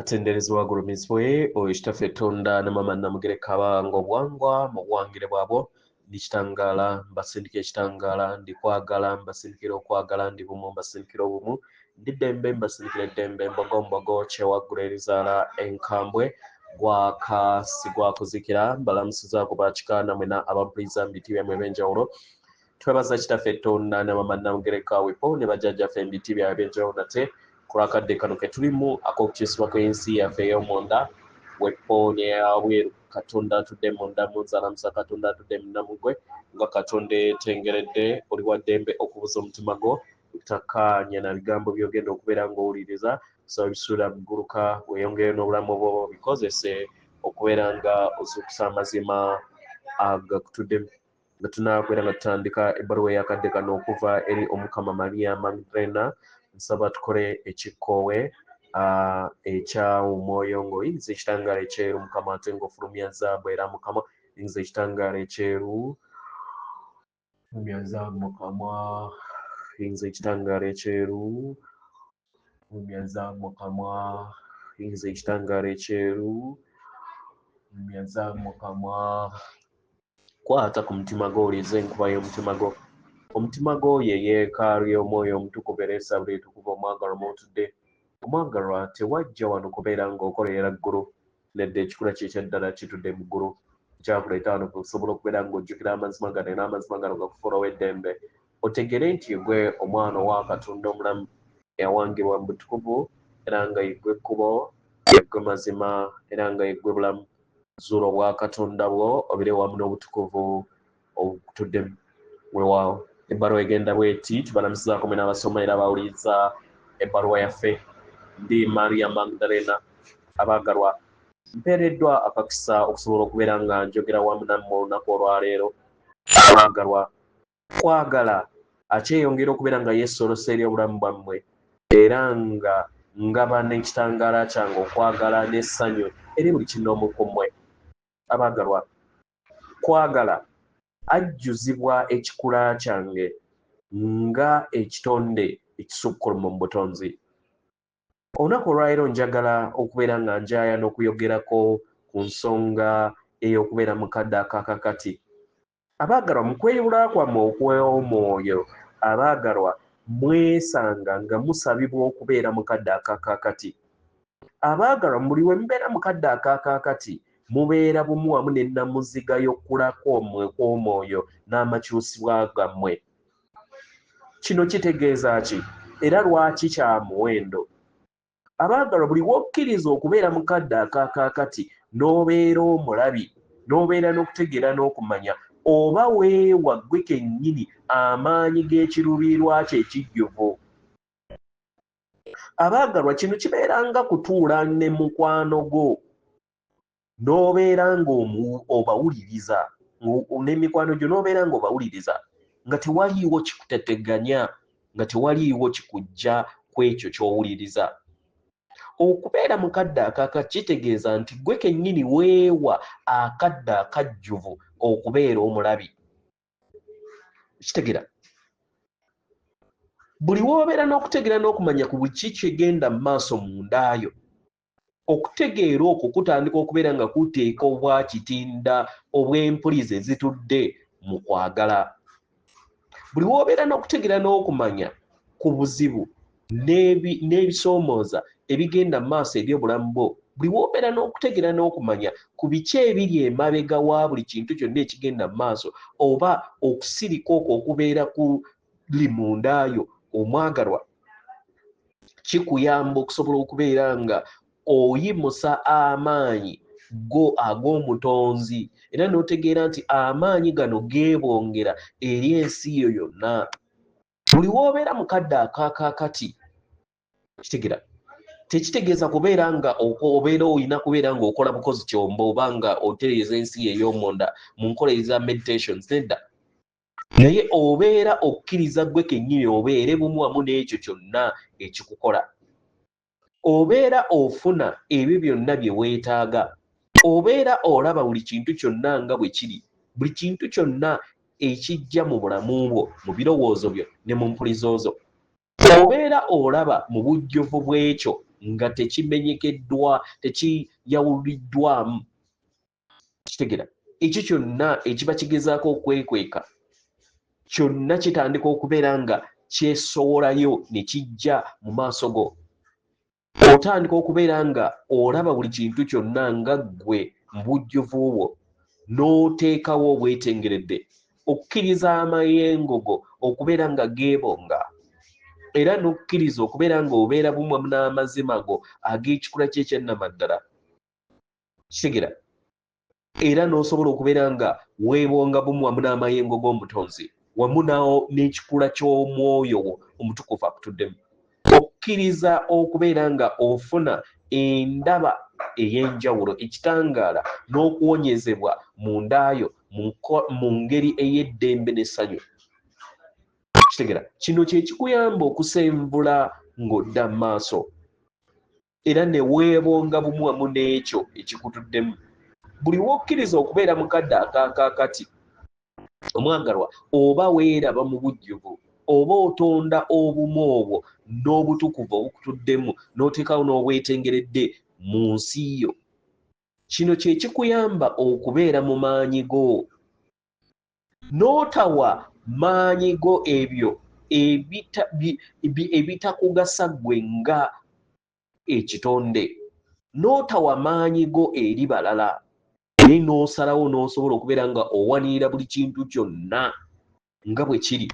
atenderezebwa agulumizibwe oyo kitaffe Tonda ne Mama Namugereka abange obwangwa mu buwangire bwabwo ndi kitangaala mbasindika ekitangaala ndi kwagala mbasindikira okwagala ndi bumu mbasindikira obumu ndi ddembe mbasindikira eddembe mbogo mbogo kyewaggula erizaala enkambwe gwaka sigwakuzikira mbalamusizaako bakikaana mwena abampuliriza mu biti byammwe eb'enjawulo twebaza kitaffe Tonda ne Mama Namugereka wepo ne bajjajjaffe mu biti byabwe eb'enjawulo nate kulakadde kano ke tulimu ak'okukyusibwa kw'ensi yaffe ey'omunda wepo n'eyabweru Katonda atudde munda munzalamusa Katonda atudde munnamugwe nga Katonda etengeredde oli wa ddembe okubuza omutima gwo takkaanya na bigambo by'ogenda okubeera ng'owuliriza so ebisuula biguluka weeyongere n'obulamu bwo bikozese okubeera nga ozuukusa amazima agakutudde nga tunaakwera nga tutandika ebbaluwa eyakadde kano okuva eri omukama Maria Magdalena nsaba tukole ekikkoowe ekya omwoyo ng'oyinza ekitangaala ekyeru mukama ate ng'ofulumya zaabu era mukama yinza ekitangaala ekyeru fulumya zaabu mukama yinza ekitangaala ekyeru fulumya zaabu mukama yinza ekitangaala ekyeru fulumya zaabu mukama kwata ku mutima gwo olize enkuba y'omutima gwo omutima gwo ye yeekaalu y'omwoyo omutukuvu era essaabu lyetukuva omwagalwa mwotudde omwagalwa tewajja wano kubeera ng'okolerera ggulu nedde ekikula kye ekyaddala kitudde mu ggulu kyakuleeta wano kusobola okubeera ng'ojjukira amazima gano era amazima gano gakufuulawo eddembe otegere nti gwe omwana owa Katonda omulamu eyawangibwa mu butukuvu era nga yeggwe ekkubo yeggwe mazima era nga yeggwe bulamu zuula obwa Katonda bwo obire wamu n'obutukuvu obutuddemu weewaawo ebbaluwa egenda bweti tubalamusizaako mwena abasoma era bawuliriza ebbaluwa yaffe ndi Maria Magdalena abaagalwa mpeereddwa akakisa okusobola okubeera nga njogera wamu nammwe olunaku olwaleero abaagalwa kwagala akyeyongera okubeera nga yeesolose eri obulamu bwammwe era nga ngaba n'ekitangaala kyange okwagala n'essanyu eri buli kinoomu ku mmwe abaagalwa kwagala ajjuzibwa ekikula kyange nga ekitonde ekisukkuluma mu butonzi olunaku olwaleero njagala okubeera nga njaaya n'okuyogerako ku nsonga ey'okubeera mu kadde akakakati abaagalwa mu kweyubula kwammwe okw'omwoyo abaagalwa mwesanga nga musabibwa okubeera mu kadde akakakati abaagalwa buli we mubeera mu kadde akakakati mubeera bumu wamu n'ennamuziga y'okkula kw'omwoyo n'amakyusibwa gammwe kino kitegeeza ki era lwaki kya muwendo abaagalwa buli wokkiriza okubeera mu kadde akakakati n'obeera omulabi n'obeera n'okutegeera n'okumanya oba weewa ggwe kennyini amaanyi g'ekiruubirirwa kyo ekijjuvu abaagalwa kino kibeera nga kutuula ne mukwano gwo n'obeera ng'obawuliriza n'emikwano gyo n'obeera ng'obawuliriza nga tewaliiwo kikuteteganya nga tewaliiwo kikujja ku ekyo ky'owuliriza okubeera mu kadde akakati kitegeeza nti ggwe kennyini weewa akadde akajjuvu okubeera omulabi kitegeera buli w'obeera n'okutegeera n'okumanya ku biki kigenda mu maaso mundaayo okutegeera okwo kutandika okubeera nga kuteeka obwa kitinda obw'empuliza ezitudde mu kwagala buli w'obeera n'okutegeera n'okumanya ku buzibu n'ebisoomooza ebigenda mu maaso eby'obulamu bwo buli w'obeera n'okutegeera n'okumanya ku biki ebiri emabega wa buli kintu kyonna ekigenda mu maaso oba okusirika okwo okubeera kuli mundaayo omwagalwa kikuyamba okusobola okubeera nga oyimusa amaanyi go ag'omutonzi era n'otegeera nti amaanyi gano geebongera eri ensi yo yonna buli w'obeera mu kadde akakakati kitegeera tekitegeeza kubeera nga obeera olina kubeera ng'okola bukozi kyombo oba nga otereeza ensi ey'omunda mu nkola eza meditations nedda naye obeera okkiriza ggwe kennyini obeere bumu wamu n'ekyo kyonna ekikukola obeera ofuna ebyo byonna bye weetaaga obeera olaba buli kintu kyonna nga bwe kiri buli kintu kyonna ekijja mu bulamu bwo mu birowoozo byo ne mu mpulizo zo obeera olaba mu bujjuvu bw'ekyo nga tekimenyekeddwa tekiyawuliddwamu. Kitegera ekyo kyonna ekiba kigezaako okwekweka kyonna kitandika okubeera nga kyesowolayo ne kijja mu maaso go. Otandika okubeera nga olaba buli kintu kyonna nga ggwe mu bujjuvu bwo n'oteekawo obwetengeredde okkiriza amayengo go okubeera nga geebonga era n'okkiriza okubeera nga obeera bumu n'amazima go ag'ekikula kye ekyannamaddala. Kitegera era n'osobola okubeera nga weebonga bumu wamu n'amayengo g'omutonzi wamu n'ekikula ky'omwoyo wo omutukuvu akutuddemu. Okkiriza okubeera nga ofuna endaba ey'enjawulo ekitangaala n'okuwonyezebwa mu ndaayo mu ngeri ey'eddembe n'essanyu. Kitegera kino kye kikuyamba okusenvula ng'odda mu maaso era ne weebonga bumu wamu n'ekyo ekikutuddemu. Buli wokkiriza okubeera mukadde akaakakati omwagalwa oba weeraba mu bujjuvu oba otonda obumu obwo n'obutukuvu obukutuddemu n'oteekawo n'obwetengeredde mu nsi yo. Kino kye kikuyamba okubeera mu maanyi go n'otawa maanyi go ebyo ebitakugasa ggwe nga ekitonde, n'otawa maanyi go eri balala naye n'osalawo n'osobola okubeera nga owanirira buli kintu kyonna nga bwe kiri,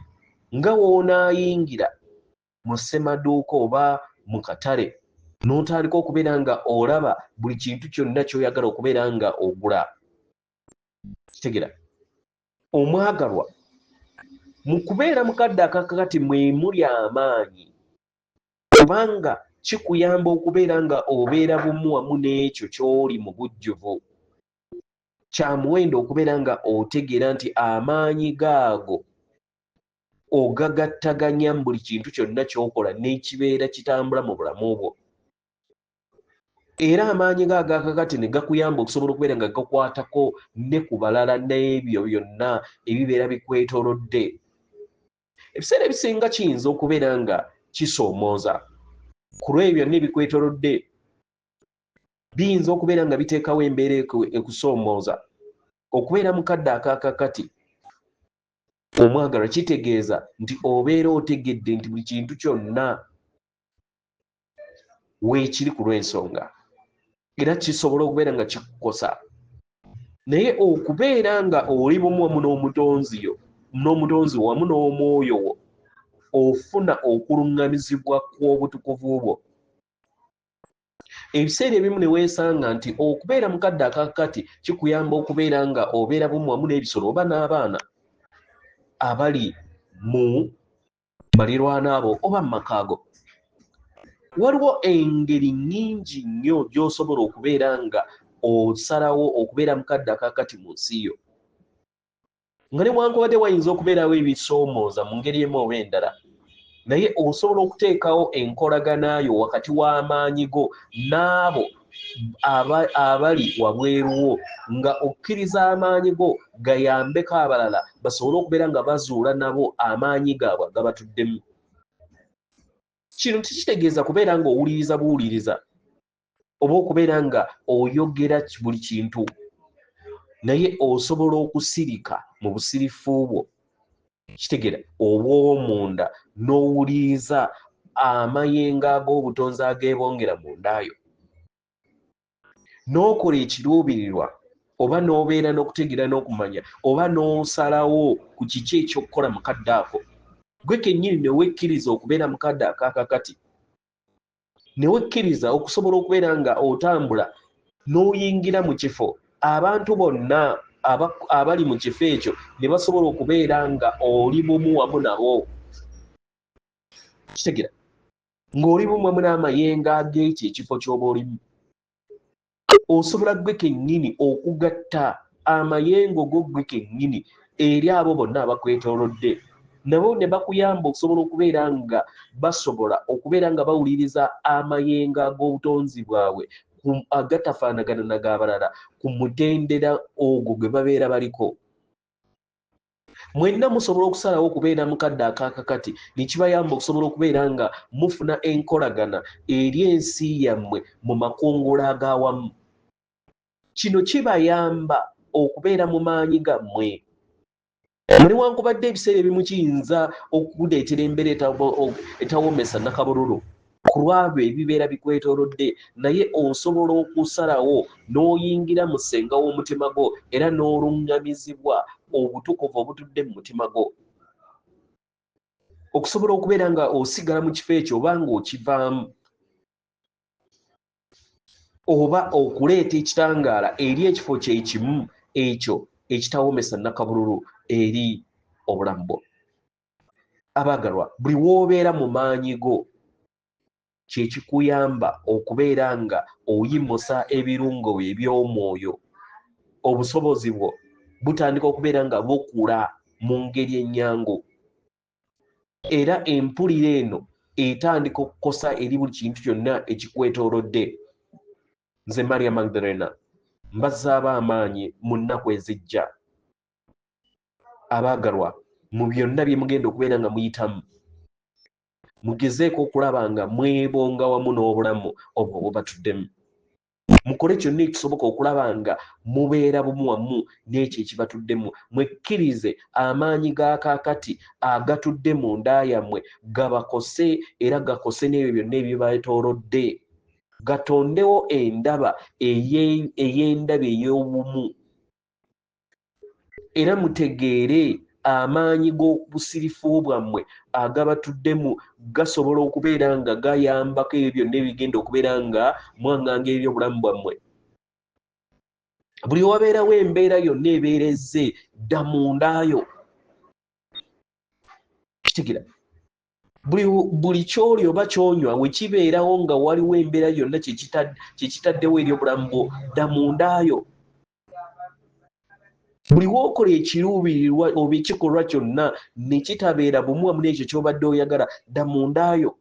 nga w'onaayingira mu ssemaduuka oba mu katale n'otandika okubeera nga olaba buli kintu kyonna ky'oyagala okubeera nga ogula. Kitegera omwagalwa mu kubeera mukadde akakakati mwe muli amaanyi kubanga kikuyamba okubeera nga obeera bumu wamu n'ekyo ky'oli mu bujjuvu. Kya muwendo okubeera nga otegeera nti amaanyi gaago ogagattaganya mu buli kintu kyonna ky'okola n'ekibeera kitambula mu bulamu bwo. Era amaanyi gaago agakakati ne gakuyamba okusobola okubeera nga gakwatako ne ku balala n'ebyo byonna ebibeera bikwetoolodde. Ebiseera ebisinga kiyinza okubeera nga kisoomooza ku lw'ebyo byonna ebikwetoolodde biyinza okubeera nga biteekawo embeera ekusoomooza. Okubeera mukadde akaakakati omwagalwa kitegeeza nti obeera otegedde nti buli kintu kyonna weekiri ku lw'ensonga era kisobola okubeera nga kikukosa. Naye okubeera nga oli bumu wamu n'omutonzi wamu n'omwoyo wo ofuna okuluŋŋamizibwa kw'obutukuvu bwo. Ebiseera ebimu ne weesanga nti okubeera mukadde akaakati kikuyamba okubeera nga obeera bumu wamu n'ebisolo oba n'abaana abali mu balirwana abo oba mu maka ago. Waliwo engeri nnyingi nnyo gy'osobola okubeera nga osalawo okubeera mukadde akaakati mu nsi yo, nga newankubadde wayinza okubeerawo ebisoomooza mu ngeri emu oba endala, naye osobola okuteekawo enkolaganayo wakati w'amaanyi go n'abo abali wabweru wo, nga okkiriza amaanyi go gayambeko abalala basobole okubeera nga bazuula nabo amaanyi gaabwe agabatuddemu. Kino tekitegeeza kubeera nga owuliriza buwuliriza oba okubeera nga oyogera buli kintu, naye osobola okusirika mu busirifu bwo, kitegeera obw'omunda, n'owuliriza amayengo ag'obutonzi ageebongera mu ndaayo, n'okola ekiruubirirwa oba n'obeera n'okutegeera n'okumanya oba n'osalawo ku kiki eky'okukola mukadde ako. Gwe kennyini ne wekkiriza okubeera mukadde akaakakati, ne wekkiriza okusobola okubeera nga otambula n'oyingira mu kifo abantu bonna abali mu kifo ekyo ne basobola okubeera nga oli bumu wamu nabo. Kitegeera ng'oli bumu wamu n'amayengo ag'ekyo ekifo ky'oba olimu. Osobola gwe kennyini okugatta amayengo go gwe kennyini eri abo bonna abakwetoolodde, nabo ne bakuyamba okusobola okubeera nga basobola okubeera nga bawuliriza amayengo ag'obutonzi bwabwe agatafaanagana n'ag'abalala ku mutendera ogwo gwe babeera baliko. mwenna musobola okusalawo okubeera mu kadde akakakati ne kibayamba okusobola okubeera nga mufuna enkolagana eri ensi yammwe mu makungula ag'awamu. Kino kibayamba okubeera mu maanyi gammwe. Newankubadde ebiseera ebimu kiyinza okukuleetera embeera etawoomesa nnakabululu ku lwabyo ebibeera bikwetoolodde, naye osobola okusalawo n'oyingira mu ssenga w'omutima gwo era n'oluŋŋamizibwa obutukuvu obutudde mu mutima gwo, okusobola okubeera nga osigala mu kifo ekyo oba ng'okivaamu, oba okuleeta ekitangaala eri ekifo kyekimu ekyo ekitawoomesa nnakabululu eri obulamu bwo. Abaagalwa, buli w'obeera mu maanyi go kye kikuyamba okubeera nga oyimusa ebirungo eby'omwoyo. Obusobozi bwo butandika okubeera nga bukula mu ngeri ennyangu, era empulira eno etandika okukosa eri buli kintu kyonna ekikwetoolodde. Nze Maria Magdalena mbazzaaba amaanyi mu nnaku ezijja. Abaagalwa, mu byonna bye mugenda okubeera nga muyitamu, mugezeeko okulaba nga mwebonga wamu n'obulamu obwo bubatuddemu. Mukole kyonna ekisoboka okulaba nga mubeera bumu wamu n'ekyo ekibatuddemu. Mwekkirize amaanyi ga kaakati agatudde mu nda yammwe gabakose era gakose n'ebyo byonna ebibeetoolodde. Gatondewo endaba ey'endaba ey'obumu, era mutegeere amaanyi g'obusirifu bwammwe agabatuddemu gasobola okubeera nga gayambako ebyo byonna ebigenda okubeera nga mwaŋŋanga ebyobulamu bwammwe. Buli wabeerawo embeera yonna ebeerezze dda mundaayo. Kitegeera, buli kyoli oba kyonywa we kibeerawo nga waliwo embeera yonna kyekitaddewo eri obulamu bwo, dda mundaayo. Buli w'okola ekiruubirirwa oba ekikolwa kyonna ne kitabeera bumu wamu n'ekyo ky'obadde oyagala, dda mundaayo.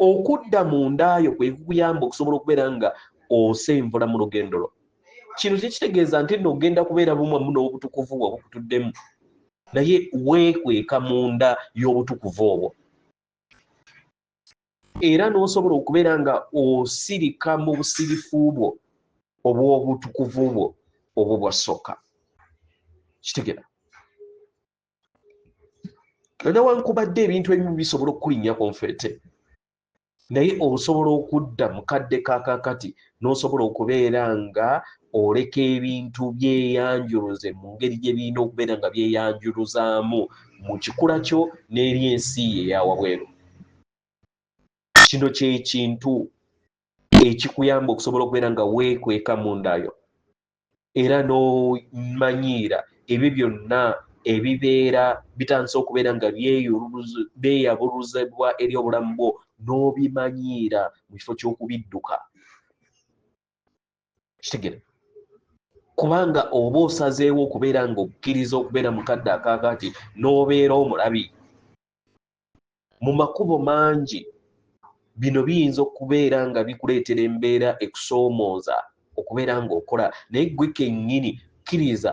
Okudda mundaayo kwe kukuyamba okusobola okubeera nga osenvula mu lugendo lwo. Kino tekitegeeza nti nno ogenda kubeera bumu wamu n'obutukuvu bwo bukutuddemu, naye weekweka munda y'obutukuvu obwo, era n'osobola okubeera nga osirika mu busirifu bwo obw'obutukuvu bwo obwo bwasooka. Kitegeera, newankubadde ebintu ebimu bisobola okukulinnya konfeete, naye osobola okudda mu kadde kaakakati n'osobola okubeera nga oleka ebintu byeyanjuluze mu ngeri gye birina okubeera nga byeyanjuluzaamu mu kikula kyo n'eri ensi eya wabweru. Kino kye kintu ekikuyamba okusobola okubeera nga weekweka mundayo era n'omanyiira ebyo byonna ebibeera bitandise okubeera nga byeyabuluzibwa eri obulamu bwo n'obimanyiira mu kifo ky'okubidduka. Kitegeera, kubanga oba osazeewo okubeera nga okkiriza okubeera mu kadde akaakati n'obeera omulabi mu makubo mangi, bino biyinza okubeera nga bikuleetera embeera ekusoomooza okubeera ng'okola, naye ggwe kennyini kkiriza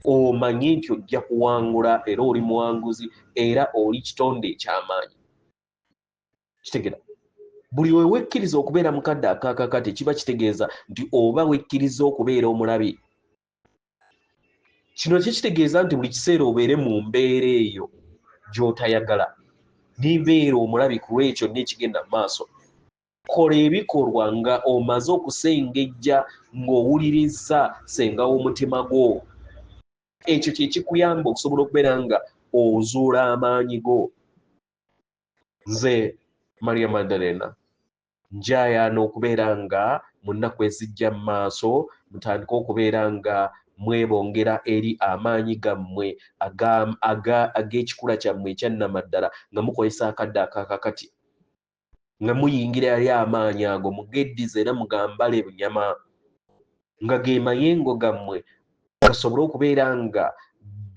omanye nti ojja kuwangula era oli muwanguzi era oli kitonde eky'amaanyi. Kitegeera, buli we wekkiriza okubeera mu kadde akaakakati kiba kitegeeza nti oba wekkiriza okubeera omulabi. Kino kitegeeza nti buli kiseera obeere mu mbeera eyo gy'otayagala, nibeera omulabi ku lw'ekyo n'ekigenda mu maaso. Kola ebikolwa nga omaze okusengejja ng'owulirizza ssenga w'omutima gwo. Ekyo kye kikuyamba okusobola okubeera nga ozuula amaanyi go. Nze Maria Magdalena njayaana okubeera nga mu nnaku ezijja mu maaso mutandika okubeera nga mwebongera eri amaanyi gammwe ag'ekikula kyammwe ekyannamaddala nga mukozesa akadde akaakakati, nga muyingira yali amaanyi ago mugeddize era mugambale bunyama, nga ge mayengo gammwe gasobole okubeera nga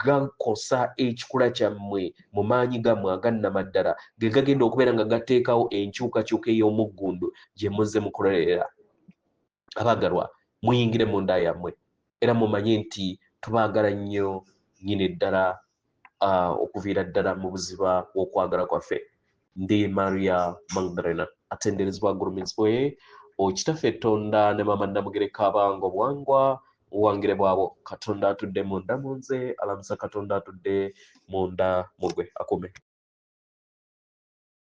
gakosa ekikula kyammwe mu maanyi gammwe agannamaddala, ge gagenda okubeera nga gateekawo enkyukakyuka ey'omuggundu gye muzze mukolerera. Abaagalwa, muyingire mu nda yammwe era mumanye nti tubaagala nnyo nyine ddala okuviira ddala mu buziba bw'okwagala kwaffe. Ndi Maria Magdalena atenderezebwa gulumizibwe okitaffe Tonda ne mama Namugereka abange obwangwa obuwangire bwabo. Katonda atudde munda mu nze, alamusa Katonda atudde munda mu gwe akume.